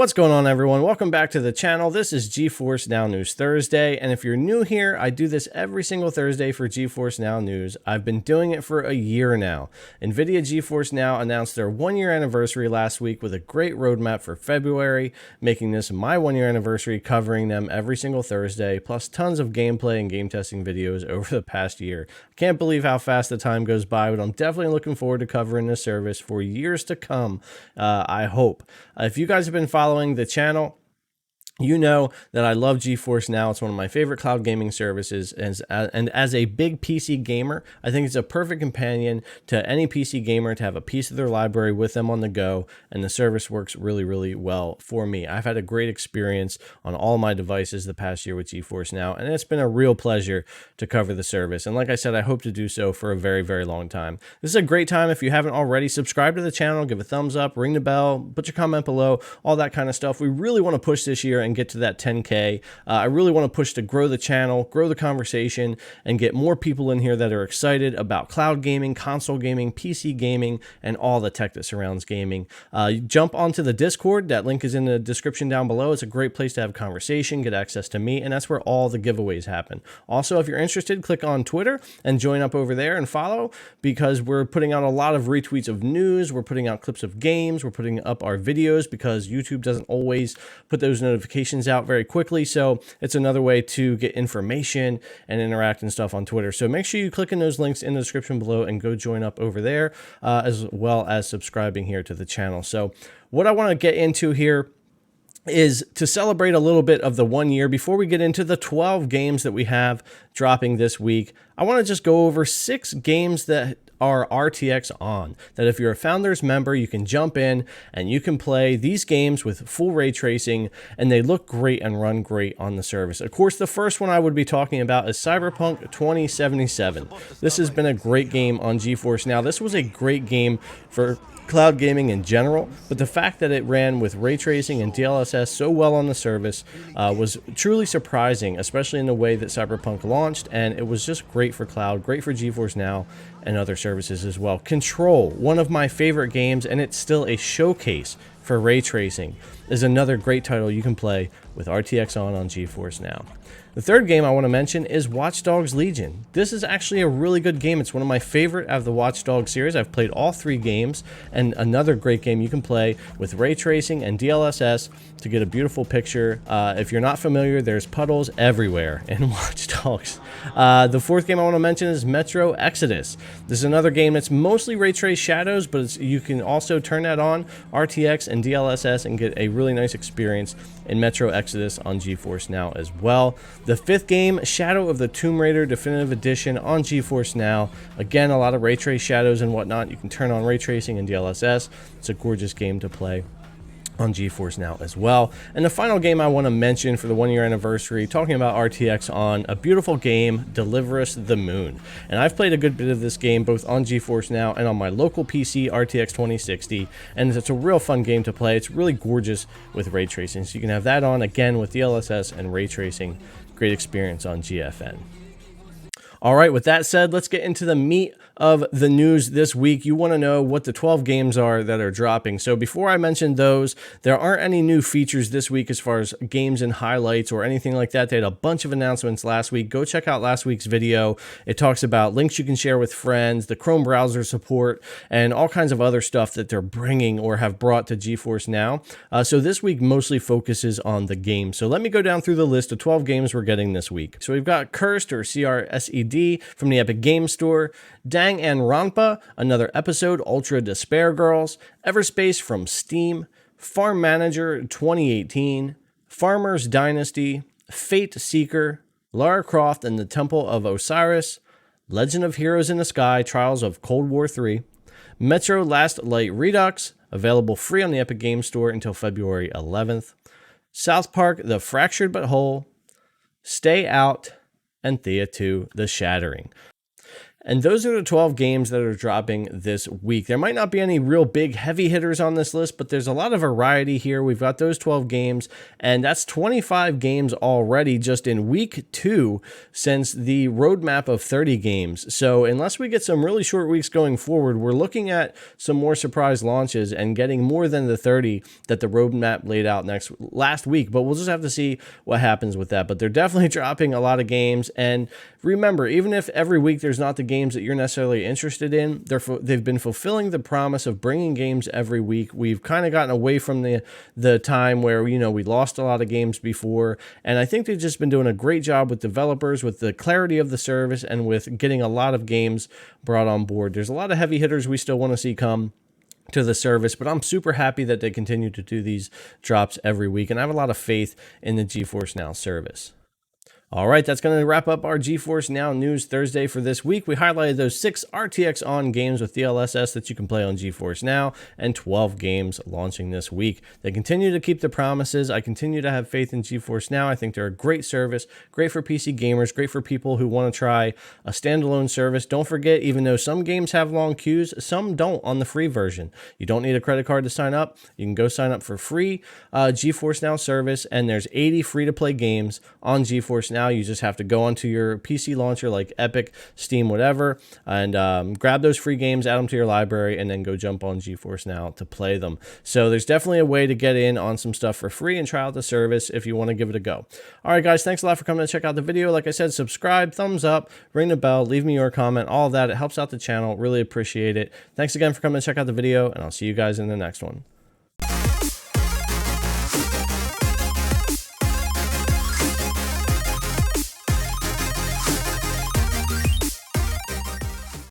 What's going on, everyone? Welcome back to the channel. This is Geforce Now News Thursday, and if you're new here, I do this every single Thursday for Geforce Now News. I've been doing it for a year now. Nvidia Geforce Now announced their 1-year anniversary last week with a great roadmap for February, making this my 1-year anniversary, covering them every single Thursday, plus tons of gameplay and game testing videos over the past year. I can't believe how fast the time goes by, but I'm definitely looking forward to covering this service for years to come, I hope. If you guys have been following the channel, you know that I love Geforce Now. It's one of my favorite cloud gaming services, and as a big PC gamer, I think it's a perfect companion to any PC gamer to have a piece of their library with them on the go, and the service works really, really well for me. I've had a great experience on all my devices the past year with Geforce Now, and it's been a real pleasure to cover the service. And like I said, I hope to do so for a very, very long time. This is a great time. If you haven't already, subscribe to the channel, give a thumbs up, ring the bell, put your comment below, all that kind of stuff. We really want to push this year and get to that 10K. I really want to push to grow the channel, grow the conversation, and get more people in here that are excited about cloud gaming, console gaming, PC gaming, and all the tech that surrounds gaming. Jump onto the Discord. That link is in the description down below. It's a great place to have conversation, get access to me, and that's where all the giveaways happen. Also, if you're interested, click on Twitter and join up over there and follow, because we're putting out a lot of retweets of news. We're putting out clips of games. We're putting up our videos because YouTube doesn't always put those notifications out very quickly, so it's another way to get information and interact and stuff on Twitter. So make sure you click in those links in the description below and go join up over there, as well as subscribing here to the channel. So what I want to get into here is to celebrate a little bit of the 1 year before we get into the 12 games that we have dropping this week. I want to just go over 6 games that are RTX on, that if you're a Founders member, you can jump in and you can play these games with full ray tracing, and they look great and run great on the service. Of course, the first one I would be talking about is Cyberpunk 2077. This has been a great game on Geforce Now. This was a great game for cloud gaming in general, but the fact that it ran with ray tracing and DLSS so well on the service was truly surprising, especially in the way that Cyberpunk launched, and it was just great for cloud, great for Geforce Now and other services as well. Control, one of my favorite games, and it's still a showcase for ray tracing, is another great title you can play with RTX on Geforce Now. The third game I want to mention is Watch Dogs Legion. This is actually a really good game. It's one of my favorite out of the Watch Dogs series. I've played all 3 games, and another great game you can play with ray tracing and DLSS to get a beautiful picture. If you're not familiar, there's puddles everywhere in Watch Dogs. The fourth game I want to mention is Metro Exodus. This is another game that's mostly ray trace shadows, but you can also turn that on RTX and DLSS and get a really nice experience in Metro Exodus on Geforce Now as well. The fifth game, Shadow of the Tomb Raider Definitive Edition on Geforce Now. Again, a lot of ray trace shadows and whatnot. You can turn on ray tracing and DLSS. It's a gorgeous game to play on Geforce Now as well. And the final game I want to mention for the 1-year anniversary, talking about RTX on, a beautiful game, Deliver Us the Moon. And I've played a good bit of this game both on Geforce Now and on my local PC, RTX 2060, and it's a real fun game to play. It's really gorgeous with ray tracing, so you can have that on again with DLSS and ray tracing. Great experience on GFN. All right, with that said, let's get into the meat of the news this week. You want to know what the 12 games are that are dropping. So before I mention those, there aren't any new features this week as far as games and highlights or anything like that. They had a bunch of announcements last week. Go check out last week's video. It talks about links you can share with friends, the Chrome browser support, and all kinds of other stuff that they're bringing or have brought to Geforce Now. So this week mostly focuses on the games. So let me go down through the list of 12 games we're getting this week. So we've got Cursed, or CRSED, from the Epic Game Store, Danganronpa, another episode, Ultra Despair Girls, Everspace from Steam, Farm Manager 2018, Farmer's Dynasty, Fate Seeker, Lara Croft and the Temple of Osiris, Legend of Heroes in the Sky, Trials of Cold War 3, Metro Last Light Redux, available free on the Epic Game Store until February 11th, South Park The Fractured But Whole, Stay Out, and Thea 2 The Shattering. And those are the 12 games that are dropping this week. There might not be any real big heavy hitters on this list, but there's a lot of variety here. We've got those 12 games, and that's 25 games already just in week 2 since the roadmap of 30 games. So unless we get some really short weeks going forward, we're looking at some more surprise launches and getting more than the 30 that the roadmap laid out last week. But we'll just have to see what happens with that. But they're definitely dropping a lot of games. And remember, even if every week there's not the games that you're necessarily interested in, they've been fulfilling the promise of bringing games every week. We've kind of gotten away from the time where, we lost a lot of games before, and I think they've just been doing a great job with developers, with the clarity of the service, and with getting a lot of games brought on board. There's a lot of heavy hitters we still want to see come to the service, but I'm super happy that they continue to do these drops every week, and I have a lot of faith in the GeForce Now service. All right, that's going to wrap up our GeForce Now News Thursday for this week. We highlighted those 6 RTX On games with DLSS that you can play on GeForce Now, and 12 games launching this week. They continue to keep the promises. I continue to have faith in GeForce Now. I think they're a great service, great for PC gamers, great for people who want to try a standalone service. Don't forget, even though some games have long queues, some don't on the free version. You don't need a credit card to sign up. You can go sign up for free GeForce Now service, and there's 80 free-to-play games on GeForce Now. You just have to go onto your PC launcher like Epic, Steam, whatever, and grab those free games, add them to your library, and then go jump on GeForce Now to play them. So there's definitely a way to get in on some stuff for free and try out the service if you want to give it a go. All right, guys, thanks a lot for coming to check out the video. Like I said, subscribe, thumbs up, ring the bell, leave me your comment, all of that. It helps out the channel. Really appreciate it. Thanks again for coming to check out the video, and I'll see you guys in the next one.